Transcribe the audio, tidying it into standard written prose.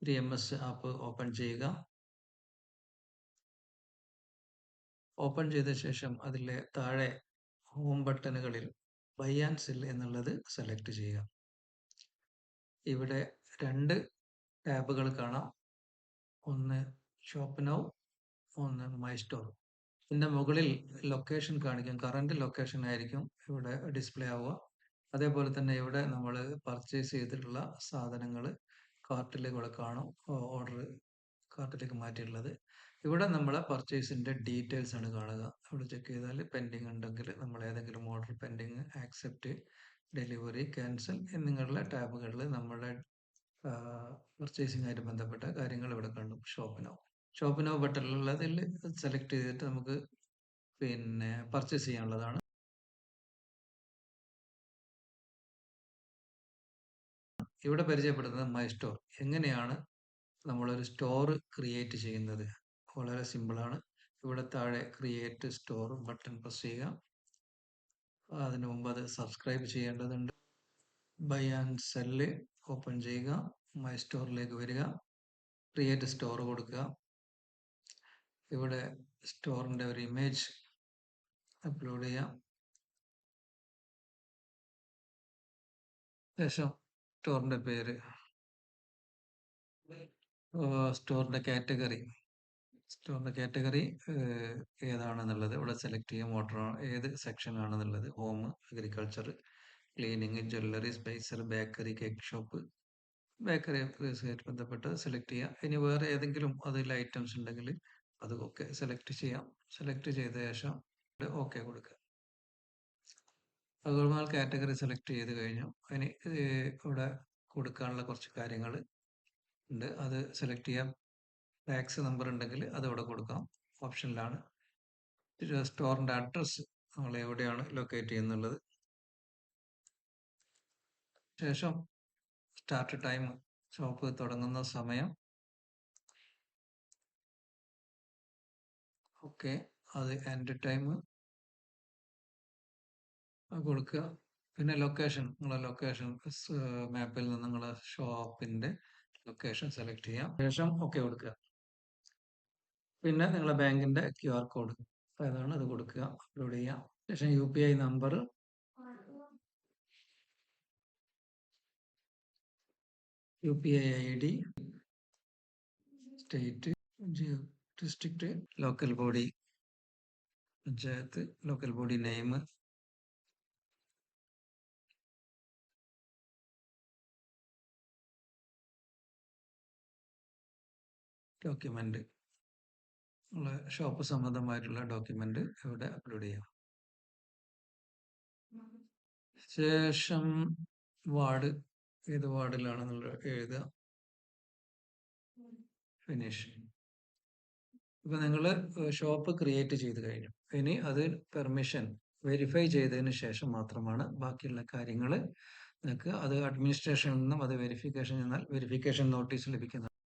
3MS app open ചെയ്യുക. Open ചെയ്ത ശേഷം അതിലെ താഴെ ഹോം ബട്ടണുകളിൽ ബൈ ആൻഡ് സെൽ എന്നുള്ളത് സെലക്ട് ചെയ്യുക. ഇവിടെ 2 ടാബുകൾ കാണാം. ഒന്ന് ഷോപ്പ് നൗ, ഒന്ന് മൈ സ്റ്റോർ. ഇതിന്റെ മുകളിൽ ലൊക്കേഷൻ കാണിക്കും. കറന്റ് ലൊക്കേഷൻ ആയിരിക്കും ഇവിടെ ഡിസ്പ്ലേ ആവുക. അതേപോലെ തന്നെ ഇവിടെ നമ്മൾ പർച്ചേസ് ചെയ്തിട്ടുള്ള സാധനങ്ങൾ കാർട്ടിലേക്ക് ഇവിടെ കാണും. ഓർഡർ കാർട്ടിലേക്ക് മാറ്റിയിട്ടുള്ളത്. ഇവിടെ നമ്മളെ പർച്ചേസിന്റെ ഡീറ്റെയിൽസ് ആണ് കാണുക. ഇവിടെ ചെക്ക് ചെയ്താൽ പെൻഡിങ് ഉണ്ടെങ്കിൽ നമ്മൾ ഏതെങ്കിലും order pending, accept, delivery, cancel എന്നിങ്ങനെയുള്ള ടാബുകളിൽ നമ്മുടെ പർച്ചേസിംഗ് ആയിട്ട് ബന്ധപ്പെട്ട കാര്യങ്ങൾ ഇവിടെ കണ്ടു. ഷോപ്പ് നൗ ബട്ടണിലുള്ളതിൽ സെലക്ട് ചെയ്തിട്ട് നമുക്ക് പർച്ചേസ് ചെയ്യാനുള്ളതാണ്. ഇവിടെ പരിചയപ്പെടുന്നത് മൈ സ്റ്റോർ. എങ്ങനെയാണ് നമ്മളൊരു സ്റ്റോർ ക്രിയേറ്റ് ചെയ്യുന്നത്? വളരെ സിമ്പിളാണ്. ഇവിടെ താഴെ ക്രിയേറ്റ് സ്റ്റോർ ബട്ടൺ പ്രസ് ചെയ്യുക. അതിനു മുമ്പ് അത് സബ്സ്ക്രൈബ് ചെയ്യേണ്ടതുണ്ട്. ബൈ ആൻഡ് സെല്ല് ഓപ്പൺ ചെയ്യുക. മൈ സ്റ്റോറിലേക്ക് വരിക. ക്രിയേറ്റ് സ്റ്റോർ കൊടുക്കുക. ഇവിടെ സ്റ്റോറിന്റെ ഒരു ഇമേജ് അപ്ലോഡ് ചെയ്യാം. ശേഷം സ്റ്റോറിന്റെ പേര്, സ്റ്റോറിന്റെ കാറ്റഗറി ഏതാണെന്നുള്ളത് ഇവിടെ സെലക്ട് ചെയ്യാം. ഏത് സെക്ഷൻ ആണെന്നുള്ളത്, home, agriculture, cleaning, jewellery, Spicer, bakery, cake shop, bakery ആയിട്ട് ബന്ധപ്പെട്ട് സെലക്ട് ചെയ്യാം. ഇനി വേറെ ഏതെങ്കിലും അതിൽ ഐറ്റംസ് ഉണ്ടെങ്കിൽ അതൊക്കെ സെലക്ട് ചെയ്യാം. സെലക്ട് ചെയ്ത ശേഷം ഓക്കെ കൊടുക്കുക. അതുപോലെ കാറ്റഗറി സെലക്ട് ചെയ്ത് കഴിഞ്ഞു. ഇനി ഇവിടെ കൊടുക്കാനുള്ള കുറച്ച് കാര്യങ്ങൾ ഉണ്ട്. അത് സെലക്ട് ചെയ്യാം. ടാക്സ് നമ്പർ ഉണ്ടെങ്കിൽ അത് ഇവിടെ കൊടുക്കാം, ഓപ്ഷനിലാണ്. സ്റ്റോറിന്റെ അഡ്രസ്സ് നമ്മൾ എവിടെയാണ് ലൊക്കേറ്റ് ചെയ്യുന്നുള്ളത്. ശേഷം സ്റ്റാർട്ട് ടൈം, ഷോപ്പ് തുടങ്ങുന്ന സമയം. ഓക്കെ, അത് എൻഡ് ടൈം കൊടുക്കുക. പിന്നെ ലൊക്കേഷൻ, നിങ്ങളെ ലൊക്കേഷൻ മാപ്പിൽ നിന്ന് നിങ്ങളെ ഷോപ്പിന്റെ ലൊക്കേഷൻ സെലക്ട് ചെയ്യാം. ശേഷം ഓക്കെ കൊടുക്കുക. പിന്നെ നിങ്ങളെ ബാങ്കിന്റെ QR കോഡ് ഏതാണ് അത് കൊടുക്കുക, അപ്ലോഡ് ചെയ്യാം. ശേഷം UPI number, UPI ID, state, district, local body, panchayat, local body name, document, നമ്മളെ ഷോപ്പ് സംബന്ധമായിട്ടുള്ള ഡോക്യുമെന്റ് ഇവിടെ അപ്ലോഡ് ചെയ്യാം. ശേഷം വാർഡ്, ഏത് വാർഡിലാണെന്നുള്ള എഴുതുക, ഫിനിഷ്. ഇപ്പൊ നിങ്ങൾ ഷോപ്പ് ക്രിയേറ്റ് ചെയ്ത് കഴിഞ്ഞു. ഇനി അത് പെർമിഷൻ വെരിഫൈ ചെയ്തതിന് ശേഷം മാത്രമാണ് ബാക്കിയുള്ള കാര്യങ്ങൾ നിങ്ങൾക്ക് അത് അഡ്മിനിസ്ട്രേഷനിൽ നിന്നും അത് വെരിഫിക്കേഷൻ ചെന്നാൽ വെരിഫിക്കേഷൻ നോട്ടീസ് ലഭിക്കുന്നത്.